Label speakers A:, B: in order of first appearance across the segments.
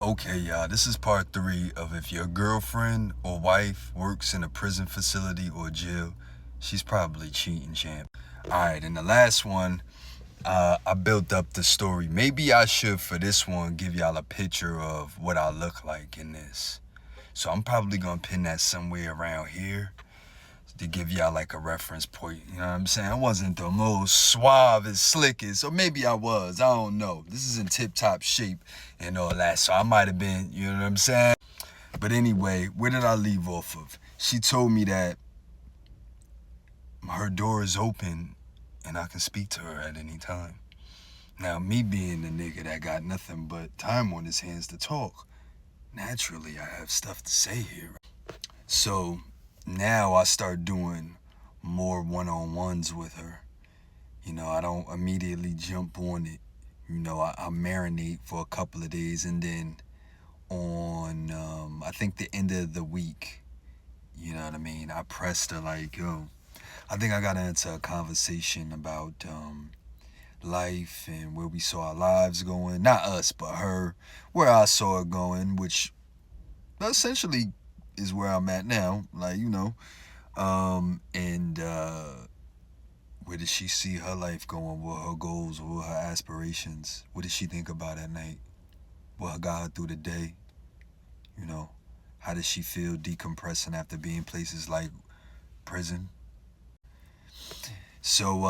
A: Okay, y'all, this is part 3 of if your girlfriend or wife works in a prison facility or jail, she's probably cheating, champ. Alright, in the last one, I built up the story. Maybe I should, for this one, give y'all a picture of what I look like in this. So I'm probably gonna pin that somewhere around here to give y'all like a reference point. You know what I'm saying? I wasn't the most suave and slickest, or maybe I was. I don't know. This is in tip-top shape and all that, so I might have been, you know what I'm saying? But anyway, where did I leave off of? She told me that her door is open and I can speak to her at any time. Now, me being the nigga that got nothing but time on his hands to talk, naturally I have stuff to say here. So now I start doing more one-on-ones with her. You know, I don't immediately jump on it. You know, I marinate for a couple of days, and then on, I think the end of the week, you know what I mean, I pressed her like, yo, I think I got into a conversation about life and where we saw our lives going. Not us, but her, where I saw it going, which essentially is where I'm at now. Like, you know, and where does she see her life going? What her goals? What her aspirations? What does she think about at night? What got her through the day? You know, how does she feel decompressing after being places like prison? So,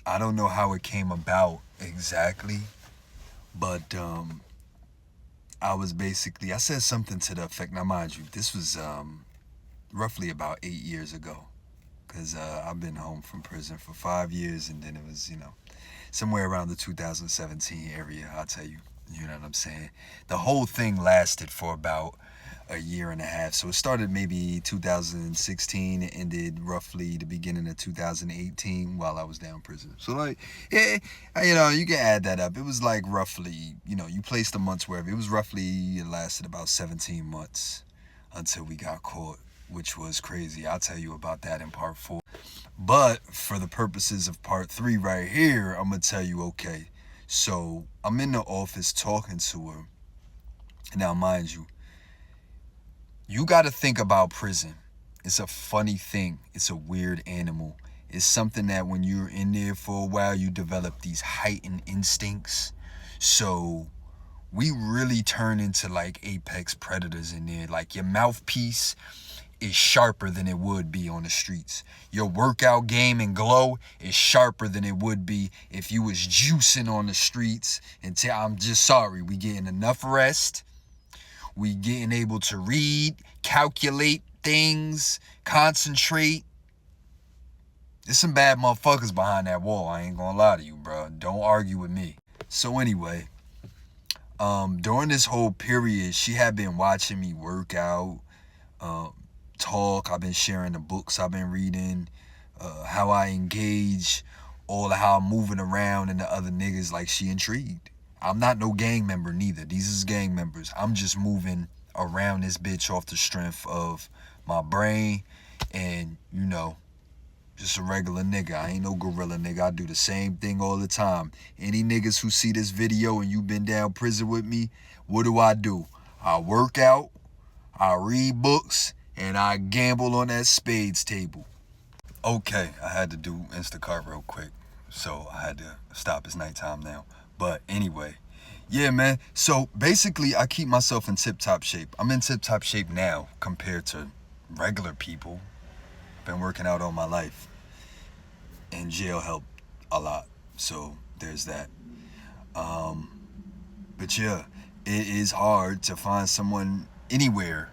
A: I don't know how it came about exactly, but I said something to the effect. Now, mind you, this was roughly about 8 years ago, because I've been home from prison for 5 years, and then it was, you know, somewhere around the 2017 area, I'll tell you. You know what I'm saying? The whole thing lasted for about a year and a half. So it started maybe 2016. It ended roughly the beginning of 2018 while I was down in prison. So, like, yeah, you know, you can add that up. It was like roughly, you know, you placed the months wherever. It lasted about 17 months until we got caught, which was crazy. I'll tell you about that in part 4. But for the purposes of part 3 right here, I'm going to tell you, okay, so I'm in the office talking to her. Now, mind you, you got to think about prison. It's a funny thing. It's a weird animal. It's something that when you're in there for a while, you develop these heightened instincts. So we really turn into like apex predators in there. Like your mouthpiece is sharper than it would be on the streets. Your workout game and glow is sharper than it would be if you was juicing on the streets. Until I'm just sorry, we getting enough rest. We getting able to read, calculate things, concentrate. There's some bad motherfuckers behind that wall. I ain't gonna lie to you, bro. Don't argue with me. So anyway, during this whole period, she had been watching me work out, talk. I've been sharing the books I've been reading, how I engage, all of how I'm moving around and the other niggas. Like, she intrigued. I'm not no gang member neither. These is gang members. I'm just moving around this bitch off the strength of my brain and, you know, just a regular nigga. I ain't no gorilla nigga. I do the same thing all the time. Any niggas who see this video and you been down prison with me, what do? I work out, I read books, and I gamble on that spades table. Okay, I had to do Instacart real quick, so I had to stop. It's nighttime now. But anyway, yeah, man. So basically, I keep myself in tip-top shape. I'm in tip-top shape now compared to regular people. Been working out all my life. And jail helped a lot. So there's that. But yeah, it is hard to find someone anywhere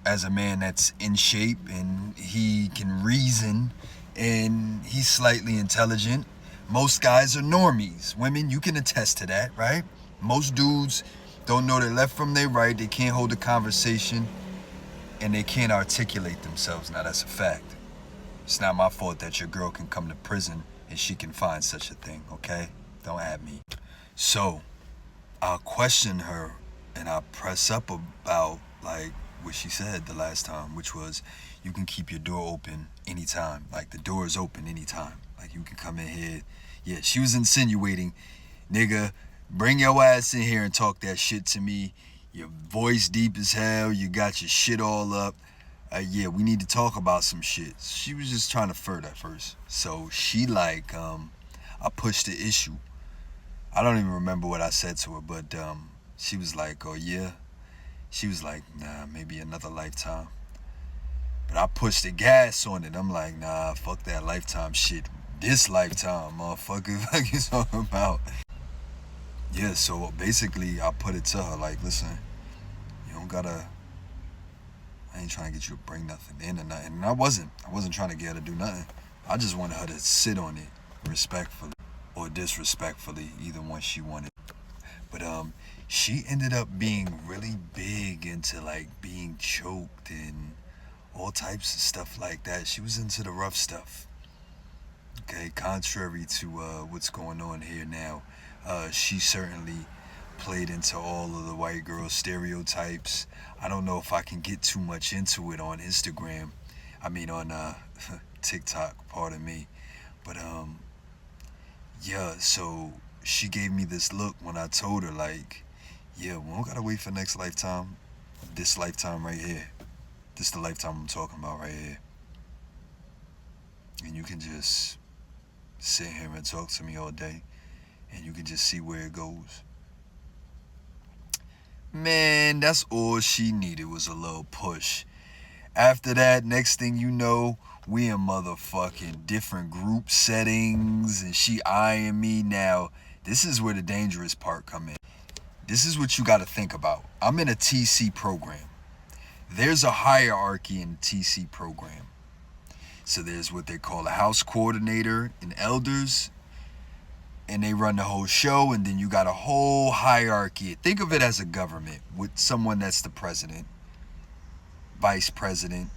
A: as a man that's in shape and he can reason and he's slightly intelligent. Most guys are normies. Women, you can attest to that, right? Most dudes don't know their left from their right. They can't hold a conversation and they can't articulate themselves. Now, that's a fact. It's not my fault that your girl can come to prison and she can find such a thing, okay? Don't at me. So, I'll question her and I'll press up about, like, what she said the last time, which was, you can keep your door open anytime. Like, the door is open anytime. Like, you can come in here. Yeah, she was insinuating, nigga, Bring your ass in here and talk that shit to me. Your voice deep as hell. You got your shit all up. Yeah, we need to talk about some shit. She was just trying to flirt at first. So she like, I pushed the issue. I don't even remember what I said to her, but she was like, oh yeah. She was like, nah, maybe another lifetime. But I pushed the gas on it. I'm like, nah, fuck that lifetime shit. This lifetime, motherfucker. What you talking about? Yeah, so basically I put it to her like, listen, you don't gotta, I ain't trying to get you to bring nothing in or nothing. And I wasn't trying to get her to do nothing. I just wanted her to sit on it respectfully or disrespectfully, either one she wanted. But she ended up being really big into like being choked and all types of stuff like that. She was into the rough stuff. Okay, contrary to what's going on here now, she certainly played into all of the white girl stereotypes. I don't know if I can get too much into it on Instagram. I mean on TikTok, pardon me. But yeah, so she gave me this look when I told her like, yeah, we don't gotta wait for next lifetime. This lifetime right here. This is the lifetime I'm talking about right here. And you can just sit here and talk to me all day. And you can just see where it goes. Man, that's all she needed was a little push. After that, next thing you know, we in motherfucking different group settings and she eyeing me. Now, this is where the dangerous part come in. This is what you got to think about. I'm in a TC program. There's a hierarchy in the TC program. So there's what they call a house coordinator and elders, and they run the whole show, and then you got a whole hierarchy. Think of it as a government with someone that's the president, vice president,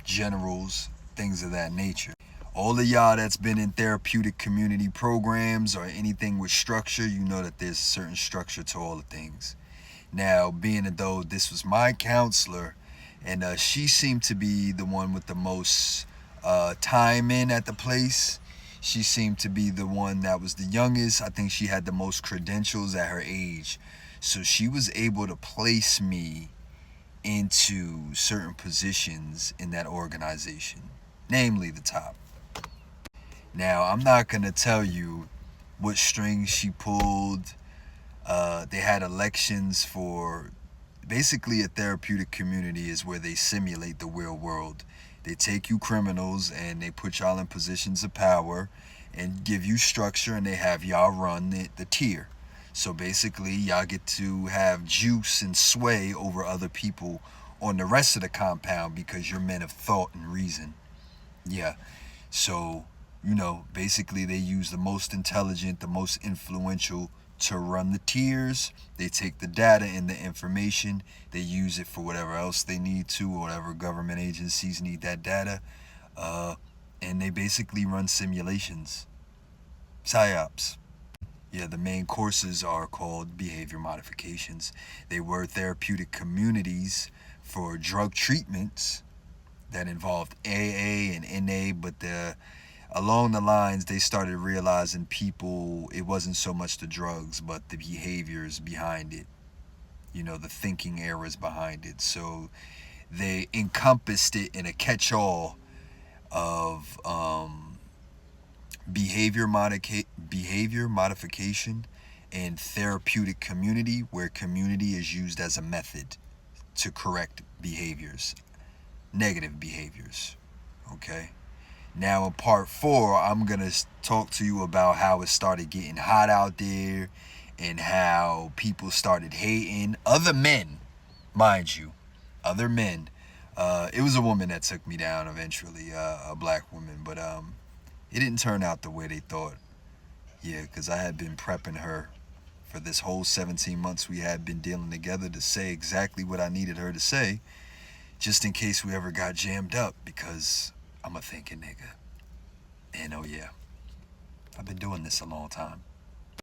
A: generals, things of that nature. All of y'all that's been in therapeutic community programs or anything with structure, you know that there's a certain structure to all the things. Now, being as though this was my counselor, and she seemed to be the one with the most time in at the place. She seemed to be the one that was the youngest. I think she had the most credentials at her age. So she was able to place me into certain positions in that organization, namely the top. Now, I'm not going to tell you what strings she pulled. They had elections for, basically a therapeutic community is where they simulate the real world. They take you criminals and they put y'all in positions of power and give you structure, and they have y'all run the tier. So basically, y'all get to have juice and sway over other people on the rest of the compound because you're men of thought and reason. Yeah. So, basically they use the most intelligent, the most influential to run the tiers. They take the data and the information, they use it for whatever else they need to, or whatever government agencies need that data, and they basically run simulations, psyops. Yeah, the main courses are called behavior modifications. They were therapeutic communities for drug treatments that involved AA and NA, but along the lines, they started realizing people, it wasn't so much the drugs, but the behaviors behind it, the thinking errors behind it. So they encompassed it in a catch-all of behavior modification and therapeutic community, where community is used as a method to correct behaviors, negative behaviors. Okay? Now in part 4, I'm going to talk to you about how it started getting hot out there and how people started hating other men, mind you, other men. It was a woman that took me down eventually, a black woman, but it didn't turn out the way they thought. Yeah, because I had been prepping her for this whole 17 months we had been dealing together to say exactly what I needed her to say, just in case we ever got jammed up, because I'm a thinking nigga. And oh yeah, I've been doing this a long time.